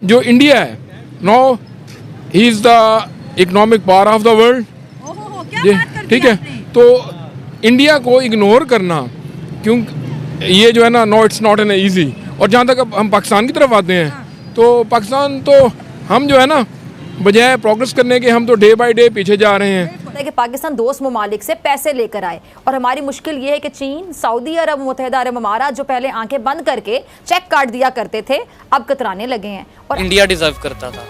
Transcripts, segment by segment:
जो इंडिया है now he is the economic power of the world. ठीक है, तो इंडिया को इग्नोर करना क्यों, ये जो है ना no it's not an easy. और जहाँ तक अब हम पाकिस्तान की तरफ आते हैं तो पाकिस्तान तो हम जो है ना बजाय प्रोग्रेस करने के हम तो डे बाय डे पीछे जा रहे हैं। कि पाकिस्तान दोस्त ममालिक से पैसे लेकर आए और हमारी मुश्किल ये है कि चीन, सऊदी अरब, मुत्तहिदा अरब अमारात जो पहले आंखें बंद करके चेक काट दिया करते थे अब कतराने लगे हैं। और इंडिया डिजर्व करता था,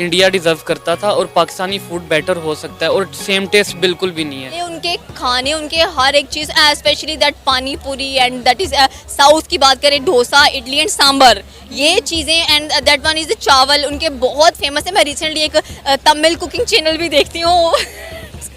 इंडिया डिजर्व करता था और पाकिस्तानी फूड बेटर हो सकता है और सेम टेस्ट बिल्कुल भी नहीं है। उनके खाने, उनके हर एक चीज़, स्पेशली दैट पानी पूरी एंड दैट इज़ साउथ की बात करें, डोसा, इडली एंड सांबर, ये चीज़ें and that one is the चावल उनके बहुत फेमस है। मैं रिसेंटली एक तमिल कुकिंग चैनल भी देखती हूँ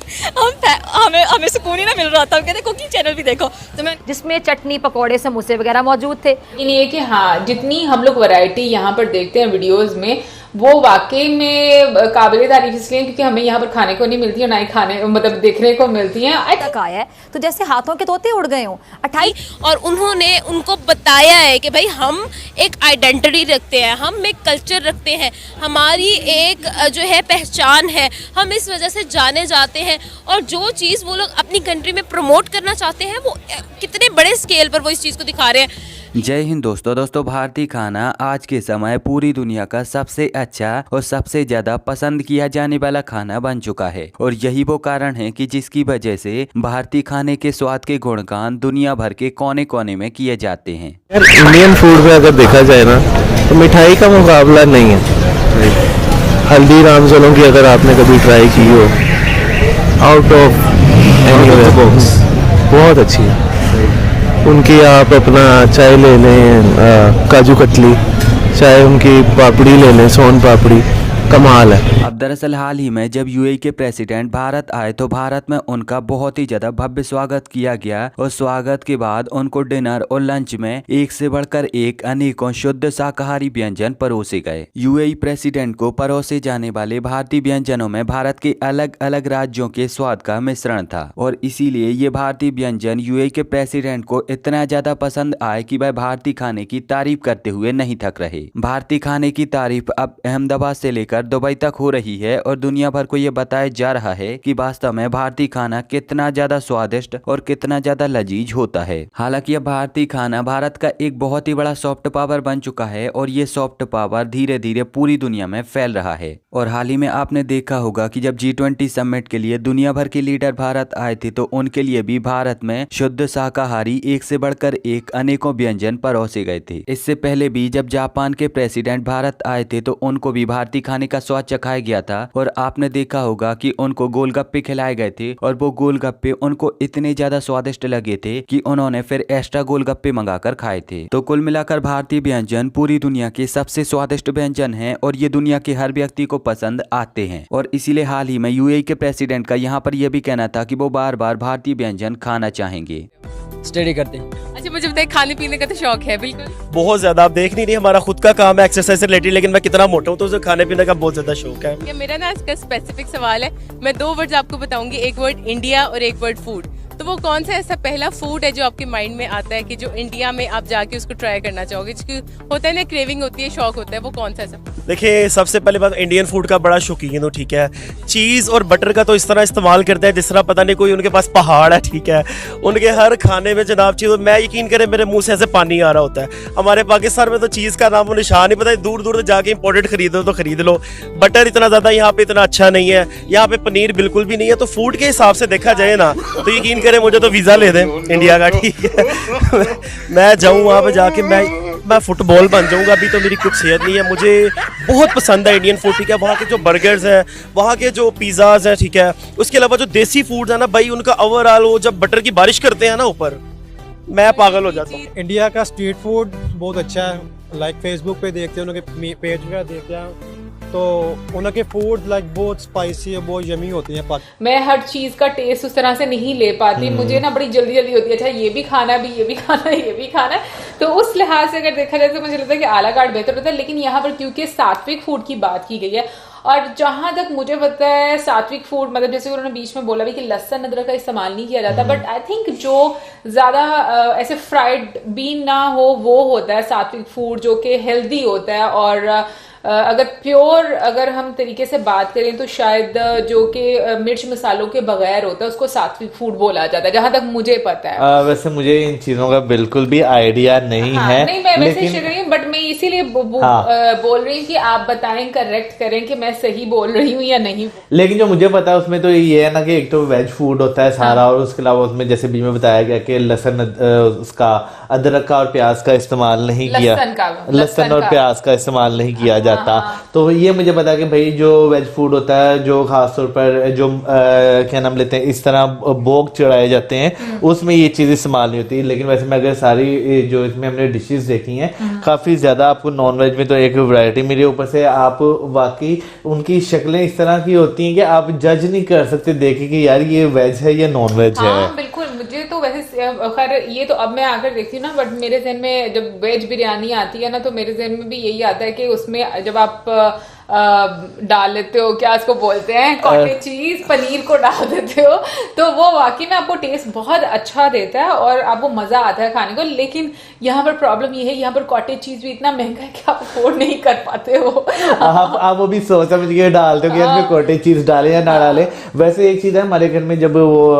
हमें सुकून ही ना मिल रहा था, कहते कुकिंग चैनल भी देखो, तो मैं जिसमें चटनी, पकौड़े, समोसे वगैरह मौजूद थे। ये कि हाँ, जितनी हम लोग वैरायटी यहाँ पर देखते हैं वीडियोस में वो वाकई में काबिल तारीफ इसलिए क्योंकि हमें यहाँ पर खाने को नहीं मिलती और ना ही खाने मतलब देखने को मिलती है। तक आया है तो जैसे हाथों के तोते उड़ गए हों। 28 और उन्होंने उनको बताया है कि भाई हम एक आइडेंटिटी रखते हैं, हम एक कल्चर रखते हैं, हमारी एक जो है पहचान है, हम इस वजह से जाने जाते हैं और जो चीज़ वो लोग अपनी कंट्री में प्रमोट करना चाहते हैं वो कितने बड़े स्केल पर वो इस चीज़ को दिखा रहे हैं। जय हिंद दोस्तों, भारतीय खाना आज के समय पूरी दुनिया का सबसे अच्छा और सबसे ज्यादा पसंद किया जाने वाला खाना बन चुका है और यही वो कारण है कि जिसकी वजह से भारतीय खाने के स्वाद के गुणगान दुनिया भर के कोने कोने में किए जाते हैं। इंडियन फूड में अगर देखा जाए ना तो मिठाई का मुकाबला नहीं है। हल्दीराम्स की अगर आपने कभी ट्राई की हो, आउट ऑफ एनी बॉक्स, बहुत अच्छी है उनकी। आप अपना चाय ले लें, काजू कतली, चाहे उनकी पापड़ी ले लें, सोन पापड़ी, कमाल है। अब दरअसल हाल ही में जब यूएई के प्रेसिडेंट भारत आए तो भारत में उनका बहुत ही ज्यादा भव्य स्वागत किया गया और स्वागत के बाद उनको डिनर और लंच में एक से बढ़कर एक अनेकों शुद्ध शाकाहारी व्यंजन परोसे गए। यूएई प्रेसिडेंट को परोसे जाने वाले भारतीय व्यंजनों में भारत के अलग अलग राज्यों के स्वाद का मिश्रण था और इसीलिए ये भारतीय व्यंजन यूएई के प्रेसिडेंट को इतना ज्यादा पसंद आए कि वह भारतीय खाने की तारीफ करते हुए नहीं थक रहे। भारतीय खाने की तारीफ अब अहमदाबाद से लेकर दुबई तक हो रही है और दुनिया भर को यह बताया जा रहा है कि वास्तव में भारतीय खाना कितना ज्यादा स्वादिष्ट और कितना ज्यादा लजीज होता है। हालांकि अब भारतीय खाना भारत का एक बहुत ही बड़ा सॉफ्ट पावर बन चुका है और ये सॉफ्ट पावर धीरे धीरे पूरी दुनिया में फैल रहा है। और हाल ही में आपने देखा होगा कि जब G20 समिट के लिए दुनिया भर के लीडर भारत आए थे तो उनके लिए भी भारत में शुद्ध शाकाहारी एक से बढ़कर एक अनेकों व्यंजन परोसे गए थे। इससे पहले भी जब जापान के प्रेसिडेंट भारत आए थे तो उनको भी भारतीय खाने का स्वाद चखाया गया था और आपने देखा होगा कि उनको गोलगप्पे खिलाए गए थे और वो गोलगप्पे उनको इतने ज्यादा स्वादिष्ट लगे थे कि उन्होंने फिर एक्स्ट्रा गोलगप्पे मंगाकर खाए थे। तो कुल मिलाकर भारतीय व्यंजन पूरी दुनिया के सबसे स्वादिष्ट व्यंजन हैं और ये दुनिया के हर व्यक्ति को पसंद आते हैं और इसीलिए हाल ही में यूएई के प्रेसिडेंट का यहाँ पर यह भी कहना था कि वो बार बार भारतीय व्यंजन खाना चाहेंगे। स्टडी करते हैं। अच्छा, मुझे बताइए खाने पीने का तो शौक है बिल्कुल बहुत ज्यादा। आप देख नहीं रही, हमारा खुद का काम है एक्सरसाइज से रिलेटेड, लेकिन मैं कितना मोटा हूँ तो उसे खाने पीने का बहुत ज्यादा शौक है। ये मेरा ना इसका स्पेसिफिक सवाल है। मैं 2 वर्ड्स आपको बताऊंगी, एक वर्ड इंडिया और एक वर्ड फूड। तो वो कौन सा ऐसा पहला फूड है जो आपके माइंड में आता है कि जो इंडिया में आप जाके उसको ट्राई करना चाहोगे? होता है ना, क्रेविंग होती है, शौक होता है, वो कौन सा ऐसा? देखिए, सबसे पहले बात, इंडियन फूड का बड़ा शौकीन हूँ, ठीक है। चीज़ और बटर का तो इस तरह इस्तेमाल करते हैं जिस तरह पता नहीं कोई उनके पास पहाड़ है, ठीक है। उनके हर खाने में जनाब चीज़, मैं यकीन करें मेरे मुंह से ऐसे पानी आ रहा होता है। हमारे पाकिस्तान में तो चीज़ का नाम निशान नहीं पता, दूर दूर जाके इंपोर्टेड खरीदो तो खरीद लो। बटर इतना ज़्यादा यहाँ पे इतना अच्छा नहीं है, यहाँ पे पनीर बिल्कुल भी नहीं है। तो फूड के हिसाब से देखा जाए ना तो यकीन करें मुझे तो वीज़ा दे दें इंडिया का, ठीक है। मैं जाऊँ वहाँ पे जाके मैं फुटबॉल बन जाऊँगा। अभी तो मेरी कुछ सेहत नहीं है। मुझे बहुत पसंद है इंडियन फूड, ठीक है। वहाँ के जो बर्गर्स हैं, वहाँ के जो पिज़्ज़ाज़ हैं, ठीक है। उसके अलावा जो देसी फूड है ना भाई, उनका ओवरऑल वो जब बटर की बारिश करते हैं ना ऊपर, मैं पागल हो जाता हूँ। इंडिया का स्ट्रीट फूड बहुत अच्छा है। लाइक फेसबुक पे देखते हैं, उनके पेज वगैरह देखते हैं तो उनके फूड लाइक बहुत स्पाइसी है, बहुत यमी होती है। मैं हर चीज का टेस्ट उस तरह से नहीं ले पाती, मुझे ना बड़ी जल्दी जल्दी होती है, अच्छा ये भी खाना भी, ये भी खाना, ये भी खाना। तो उस लिहाज से अगर देखा जाए तो मुझे लगता है कि आला कार्ड बेहतर होता है। लेकिन यहाँ पर क्योंकि सात्विक फूड की बात की गई है और जहां तक मुझे पता है सात्विक फूड मतलब जैसे उन्होंने बीच में बोला भी कि लहसुन अदरक का इस्तेमाल नहीं किया जाता, बट आई थिंक जो ज्यादा ऐसे फ्राइड बीन ना हो वो होता है सात्विक फूड, जो कि हेल्दी होता है और अगर प्योर अगर हम तरीके से बात करें तो शायद जो कि मिर्च मसालों के बगैर होता है उसको सात्विक फूड बोला जाता है, जहां तक मुझे पता है। वैसे मुझे इन चीजों का बिल्कुल भी आइडिया नहीं है। नहीं, मैं वैसे शुरू रही हूँ, बट मैं इसीलिए बोल रही हूँ कि आप बताएं, करेक्ट करें कि मैं सही बोल रही हूँ या नहीं। लेकिन जो मुझे पता है उसमें तो ये है ना कि एक तो वेज फूड होता है सारा, और उसके अलावा उसमें जैसे बीच में बताया गया कि लहसुन, उसका अदरक का और प्याज का इस्तेमाल नहीं किया, लहसुन और प्याज का इस्तेमाल नहीं किया जाता। तो ये मुझे पता है कि भाई जो वेज फूड होता है, जो खासतौर पर जो क्या नाम लेते हैं, इस तरह भोग चढ़ाए जाते हैं, उसमें ये चीज़ इस्तेमाल नहीं होती। लेकिन वैसे मैं अगर सारी जो इसमें हमने डिशेस देखी हैं, काफ़ी ज़्यादा आपको नॉन वेज में तो एक वैरायटी मिली, ऊपर से आप वाकई उनकी शक्लें इस तरह की होती हैं कि आप जज नहीं कर सकते देखे कि यार ये वेज है या नॉन वेज है। बिल्कुल, मुझे तो वैसे खैर ये तो अब मैं आकर देखती हूँ ना, बट मेरे जहन में जब वेज बिरयानी आती है ना, तो मेरे जहन में भी यही आता है कि उसमें जब आप डाल लेते हो, क्या इसको बोलते हैं, कॉटेज चीज, पनीर को डाल देते हो, तो वो वाकई में आपको टेस्ट बहुत अच्छा देता है और आपको मजा आता है खाने को। लेकिन यहाँ पर प्रॉब्लम ये है, यहाँ पर कॉटेज चीज भी इतना महंगा है कि आप अफोर्ड नहीं कर पाते हो। आप वो भी सोच समझ के डालते हो कि इसमें कॉटेज चीज डाले या ना डाले। वैसे एक चीज है, हमारे घर में जब वो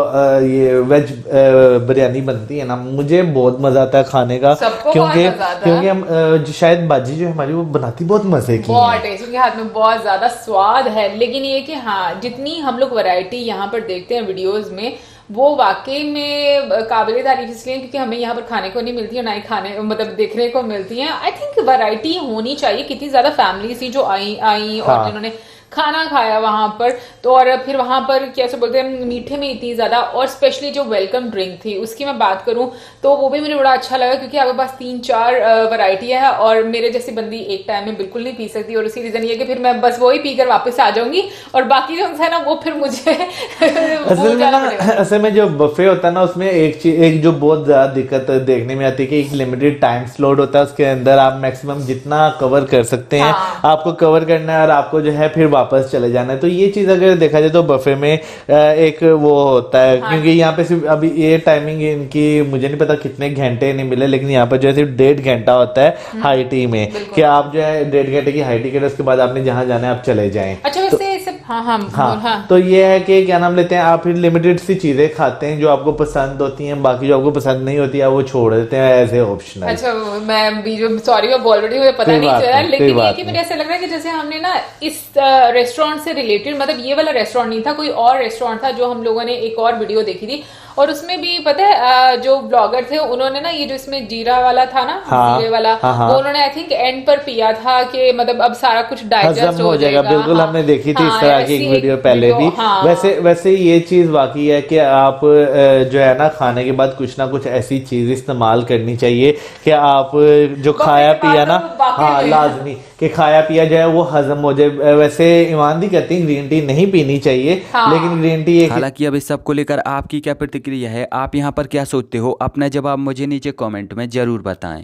ये वेज बिरयानी बनती है ना, मुझे बहुत मजा आता है खाने का, क्योंकि हम शायद बाजी जो हमारी वो बनाती बहुत मजे की है, में बहुत ज्यादा स्वाद है। लेकिन ये कि हाँ, जितनी हम लोग वैरायटी यहाँ पर देखते हैं वीडियोस में, वो वाकई में काबिल तारीफ इसलिए क्योंकि हमें यहाँ पर खाने को नहीं मिलती है, ना ही खाने मतलब देखने को मिलती है। आई थिंक वैरायटी होनी चाहिए। कितनी ज्यादा फैमिलीज थी जो आई और जिन्होंने खाना खाया वहां पर, तो और फिर वहां पर कैसे बोलते हैं, मीठे में इतनी ज्यादा, और स्पेशली जो वेलकम ड्रिंक थी उसकी मैं बात करूं तो वो भी मुझे बड़ा अच्छा लगा, क्योंकि आपके पास 3-4 वैरायटी है और मेरे जैसी बंदी एक टाइम में बिल्कुल नहीं पी सकती, और उसी रीजन ये कि फिर मैं बस वही पीकर वापस आ जाऊंगी और बाकी जो है ना वो फिर मुझे असल में जो बफे होता है ना, उसमें एक जो बहुत ज्यादा दिक्कत देखने में आती है कि एक लिमिटेड टाइम स्लॉट होता है, उसके अंदर आप मैक्सिमम जितना कवर कर सकते हैं आपको कवर करना है और आपको जो है फिर वापस चले जाना है। तो ये चीज अगर देखा जाए तो बफे में एक वो होता है, क्योंकि यहाँ पे सिर्फ अभी ये टाइमिंग इनकी मुझे नहीं पता कितने घंटे नहीं मिले, लेकिन यहाँ पर जो है सिर्फ 1.5 घंटा होता है हाई टी में, कि आप जो है 1.5 घंटे की हाई टी करें, उसके बाद आपने जहाँ जाना है आप चले जाएं। अच्छा, वैसे हाँ। तो ये है कि क्या नाम लेते हैं, आप फिर लिमिटेड सी चीजें खाते हैं जो आपको पसंद होती हैं, बाकी जो आपको पसंद नहीं होती है वो छोड़ देते हैं एज ए ऑप्शनल। अच्छा, मैं सॉरी मैं बोल रही हूँ, पता नहीं चला, लेकिन ये कि मुझे ऐसा लग रहा है कि जैसे हमने ना इस रेस्टोरेंट से रिलेटेड, मतलब ये वाला रेस्टोरेंट नहीं था, कोई और रेस्टोरेंट था जो हम लोगों ने एक और वीडियो देखी थी, और उसमें भी पता है जो ब्लॉगर थे उन्होंने ना ये जो इसमें जीरा वाला था ना, जीरे वाला, वो उन्होंने आई थिंक एंड पर पिया था कि मतलब अब सारा कुछ डाइजेस्ट हो जाएगा। बिल्कुल, हमने देखी थी इस तरह की एक वीडियो पहले भी। वैसे ये चीज वाकई है कि आप जो है ना खाने के बाद कुछ ना कुछ ऐसी चीज इस्तेमाल करनी चाहिए कि आप जो खाया पिया ना, हाँ लाजमी कि खाया पिया जो है वो हजम हो जाए। वैसे ईमानदारी कहती है ग्रीन टी नहीं पीनी चाहिए, लेकिन ग्रीन टी हालांकि अब इस सब को लेकर आपकी क्या प्रतिक्रिया है, आप यहाँ पर क्या सोचते हो, अपना जवाब मुझे नीचे कमेंट में जरूर बताएं।